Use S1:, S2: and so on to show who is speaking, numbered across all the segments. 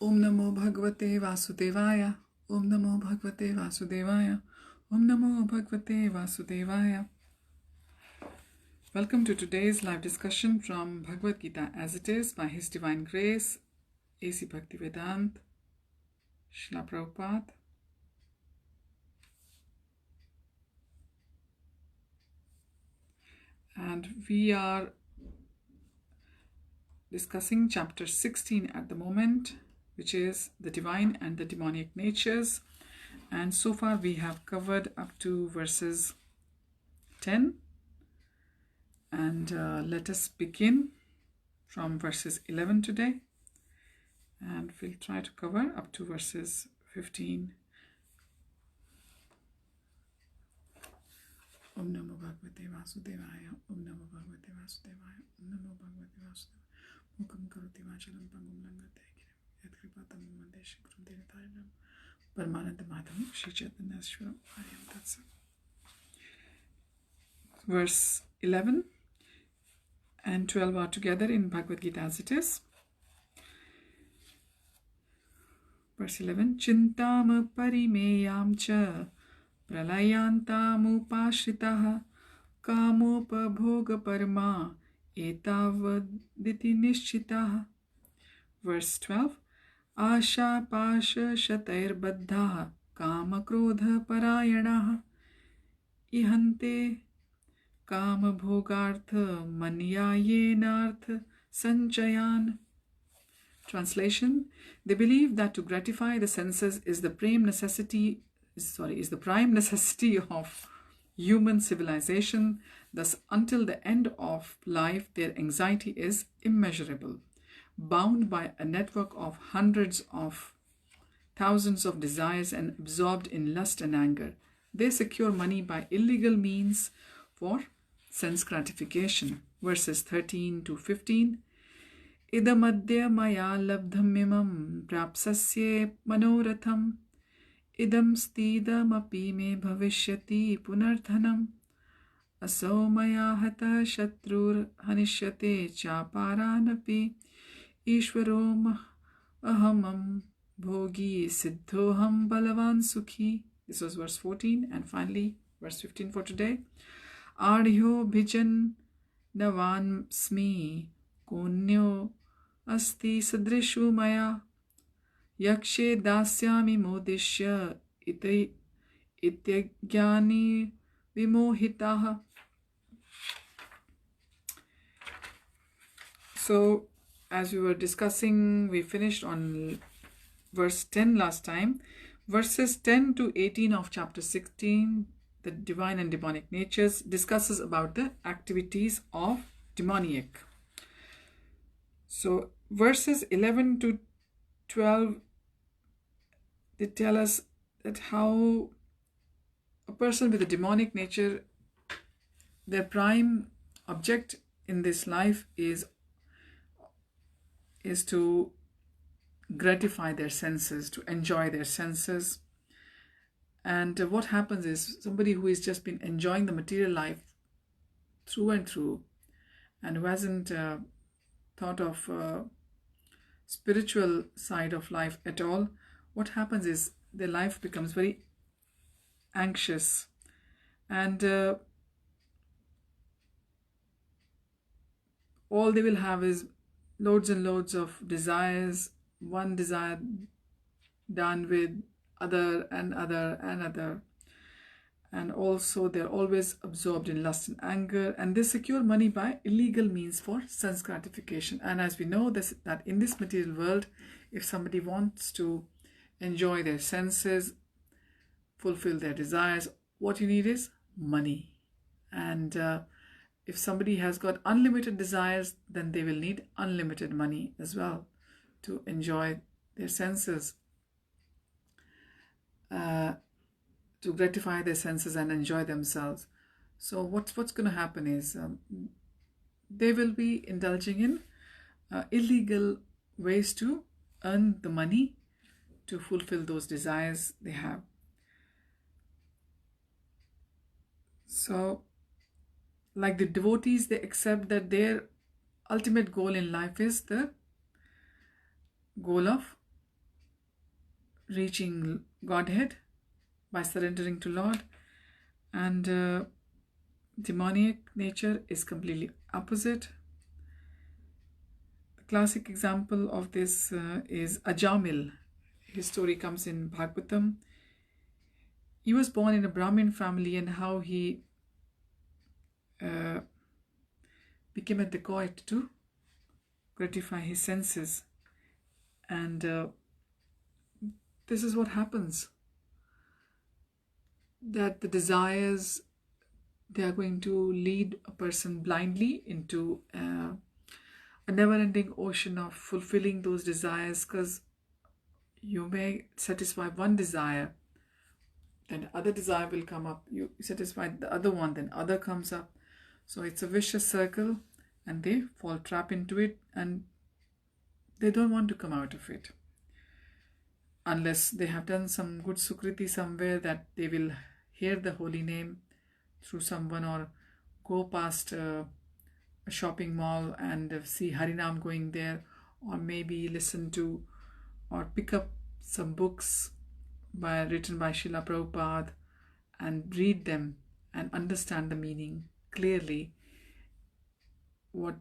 S1: Om Namo Bhagavate Vasudevaya. Om Namo Bhagavate Vasudevaya. Om Namo Bhagavate Vasudevaya. Welcome to today's live discussion from Bhagavad-Gita as it is by His Divine Grace, A.C. Bhaktivedanta, Srila Prabhupada. And we are discussing chapter 16 at the moment, which is the divine and the demonic natures. And so far we have covered up to verses 10. And let us begin from verses 11 today. And we'll try to cover up to verses 15. Om Namo Bhagavate Vasudevaya. Om Namo Bhagavate Vasudevaya. Om Namo Bhagavate Vasudevaya. Mukam karoti vachalam pangum langate yat kripatam vande shikram dinatarinam Paramananda Madham Shri Chaitanyaswaram Ayam Tatsa. Verse 11 and 12 are together in Bhagavad Gita as it is. Verse 11. Chintam parimeyam cha pralayantamupashritaha kamopabhoga parma etavaditi nishchitaha. Verse 12. Asha pasha shatair baddha kama krodha parayanaha ihante kama bhogartha manyayenartha sanchayan. Translation: They believe that to gratify the senses is the prime necessity of human civilization. Thus, until the end of life, their anxiety is immeasurable. Bound by a network of hundreds of thousands of desires and absorbed in lust and anger, they secure money by illegal means for sense gratification. Verses 13 to 15. Idamadya maya labdhamimam prapsasye manoratham idam stidam api me bhavishyati punardhanam aso maya hata shatrur hanishyate chaparanapi ishvarom ahamam bhogi siddhoham balavan sukhi. This was verse 14, and finally verse 15 for today. Ardhyo bhijan navan smi konyo asti sadrishu maya yakshe dasyami modishya ityagyani vimohitaha. So, as we were discussing, we finished on verse 10 last time. Verses 10 to 18 of chapter 16, the divine and demonic natures, discusses about the activities of demoniac. So verses 11 to 12, they tell us that how a person with a demonic nature, their prime object in this life is to gratify their senses, to enjoy their senses. And what happens is somebody who has just been enjoying the material life through and through and who hasn't thought of spiritual side of life at all, what happens is their life becomes very anxious, and all they will have is loads and loads of desires, one desire done with other and other and other. And also they're always absorbed in lust and anger, and they secure money by illegal means for sense gratification. And as we know that in this material world, if somebody wants to enjoy their senses, fulfill their desires, what you need is money. And if somebody has got unlimited desires, then they will need unlimited money as well to enjoy their senses, to gratify their senses and enjoy themselves. So what's going to happen is they will be indulging in illegal ways to earn the money to fulfill those desires they have. So like the devotees, they accept that their ultimate goal in life is the goal of reaching Godhead by surrendering to Lord. And demoniac nature is completely opposite. The classic example of this is Ajamil. His story comes in Bhagavatam. He was born in a Brahmin family, and how he became a dacoit to gratify his senses. And this is what happens, that the desires, they are going to lead a person blindly into a never-ending ocean of fulfilling those desires, because you may satisfy one desire, then other desire will come up. You satisfy the other one, then other comes up. So it's a vicious circle, and they fall trap into it, and they don't want to come out of it unless they have done some good sukriti somewhere, that they will hear the holy name through someone, or go past a shopping mall and see Harinam going there, or maybe listen to or pick up some books written by Srila Prabhupada and read them and understand the meaning clearly, what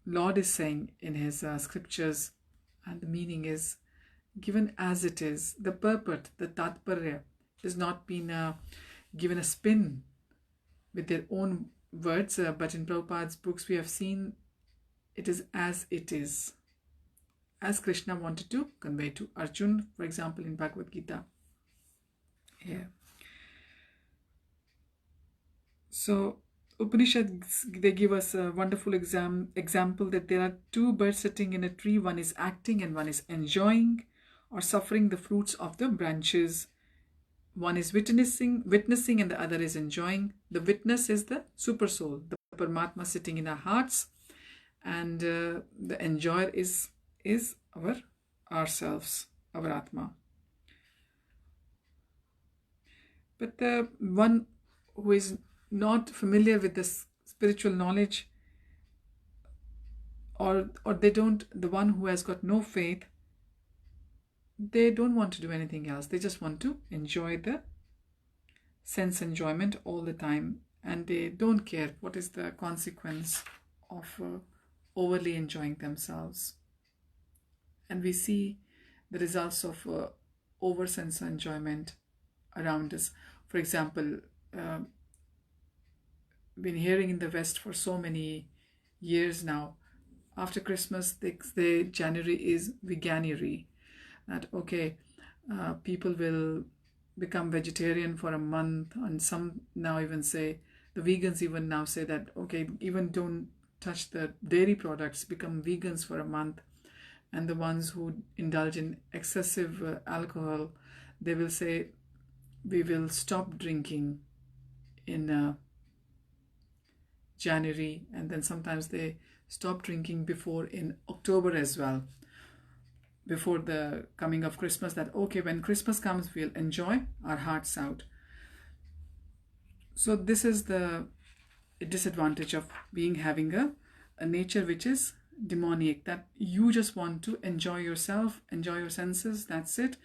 S1: Lord is saying in his scriptures, and the meaning is given as it is. The purport, the tatparya, is not been given a spin with their own words, but in Prabhupada's books we have seen it is as it is, as Krishna wanted to convey to Arjun, for example, in Bhagavad-Gita. Yeah. So Upanishads, they give us a wonderful example that there are two birds sitting in a tree. One is acting and one is enjoying or suffering the fruits of the branches. One is witnessing and the other is enjoying. The witness is the super soul, the Paramatma sitting in our hearts, and the enjoyer is ourselves, our Atma. But the one who is not familiar with this spiritual knowledge, or the one who has got no faith, they don't want to do anything else. They just want to enjoy the sense enjoyment all the time, and they don't care what is the consequence of overly enjoying themselves. And we see the results of over sense enjoyment around us. For example, been hearing in the West for so many years now, after Christmas, the January is Veganuary. That people will become vegetarian for a month, and some now even say, the vegans even now say that even don't touch the dairy products, become vegans for a month. And the ones who indulge in excessive alcohol, they will say, we will stop drinking in January, and then sometimes they stop drinking before in October as well, before the coming of Christmas, that when Christmas comes, we'll enjoy our hearts out. So this is the disadvantage of having a nature which is demoniac, that you just want to enjoy yourself, enjoy your senses, that's it.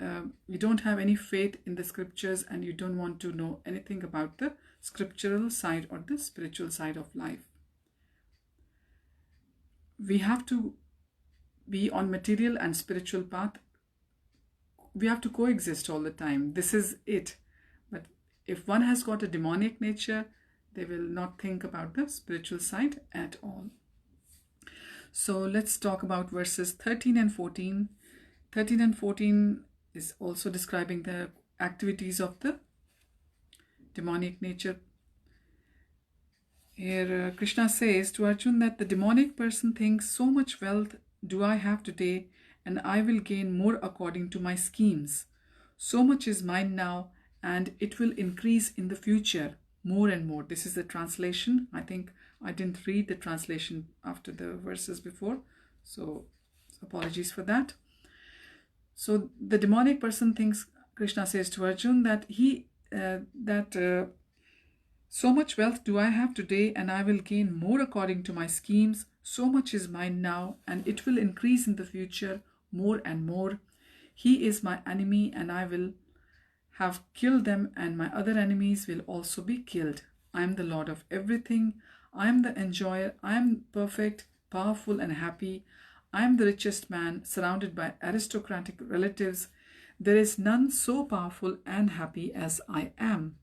S1: You don't have any faith in the scriptures, and you don't want to know anything about the scriptural side or the spiritual side of life. We have to be on material and spiritual path. We have to coexist all the time. This is it. But if one has got a demoniac nature, they will not think about the spiritual side at all. So let's talk about verses 13 and 14. 13 and 14 is also describing the activities of the demoniac nature. Here Krishna says to Arjun that the demonic person thinks, so much wealth do I have today, and I will gain more according to my schemes. So much is mine now, and it will increase in the future more and more. This is the translation. I think I didn't read the translation after the verses before, so apologies for that. So the demonic person thinks, Krishna says to Arjun, that so much wealth do I have today, and I will gain more according to my schemes. So much is mine now, and it will increase in the future more and more. He is my enemy, and I will have killed them, and my other enemies will also be killed. I am the Lord of everything. I am the enjoyer. I am perfect, powerful, and happy. I am the richest man, surrounded by aristocratic relatives. There is none so powerful and happy as I am.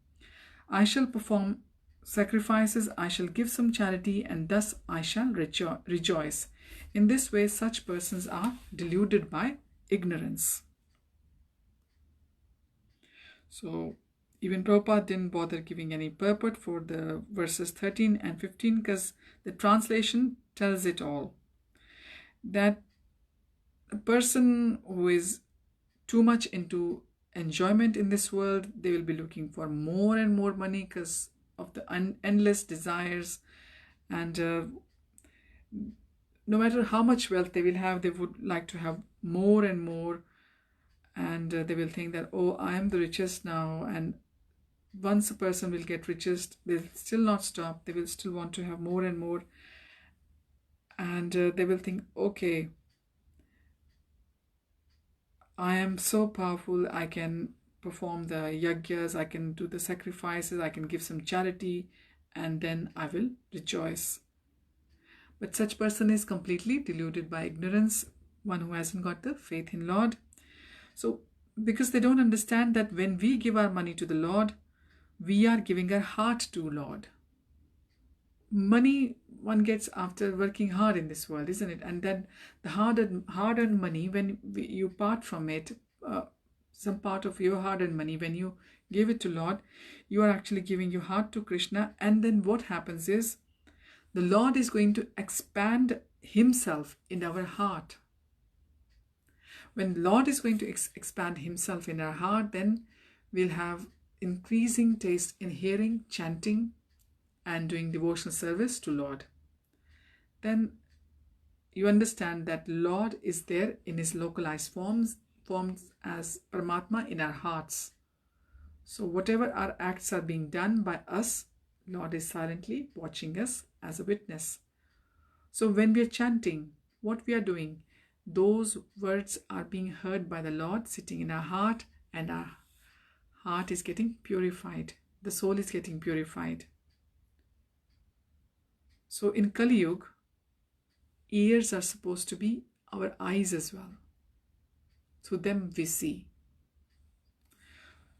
S1: I shall perform sacrifices, I shall give some charity, and thus I shall rejoice. In this way, such persons are deluded by ignorance. So, even Prabhupada didn't bother giving any purport for the verses 13 and 15 because the translation tells it all. That a person who is too much into enjoyment in this world, they will be looking for more and more money because of the endless desires, and no matter how much wealth they will have, they would like to have more and more, and they will think that, oh, I am the richest now, and once a person will get richest, they'll still not stop, they will still want to have more and more, and they will think, okay, I am so powerful, I can perform the yagyas, I can do the sacrifices, I can give some charity, and then I will rejoice. But such person is completely deluded by ignorance, one who hasn't got the faith in Lord. So, because they don't understand that when we give our money to the Lord, we are giving our heart to Lord. Money one gets after working hard in this world, isn't it? And then the hard-earned money, when you part from it, some part of your hard-earned money, when you give it to Lord, you are actually giving your heart to Krishna. And then what happens is, the Lord is going to expand Himself in our heart. When Lord is going to expand Himself in our heart, then we'll have increasing taste in hearing, chanting, and doing devotional service to Lord. Then you understand that Lord is there in His localized forms as Paramatma in our hearts. So whatever our acts are being done by us, Lord is silently watching us as a witness. So when we are chanting, what we are doing, those words are being heard by the Lord sitting in our heart, and our heart is getting purified. The soul is getting purified. So in Kali Yuga, ears are supposed to be our eyes as well. Through them we see.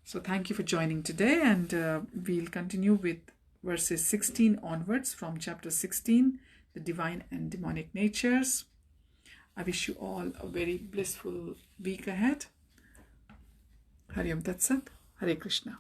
S1: So thank you for joining today, and we'll continue with verses 16 onwards from chapter 16, the divine and demonic natures. I wish you all a very blissful week ahead. Hari Om Tat Sat. Hare Krishna.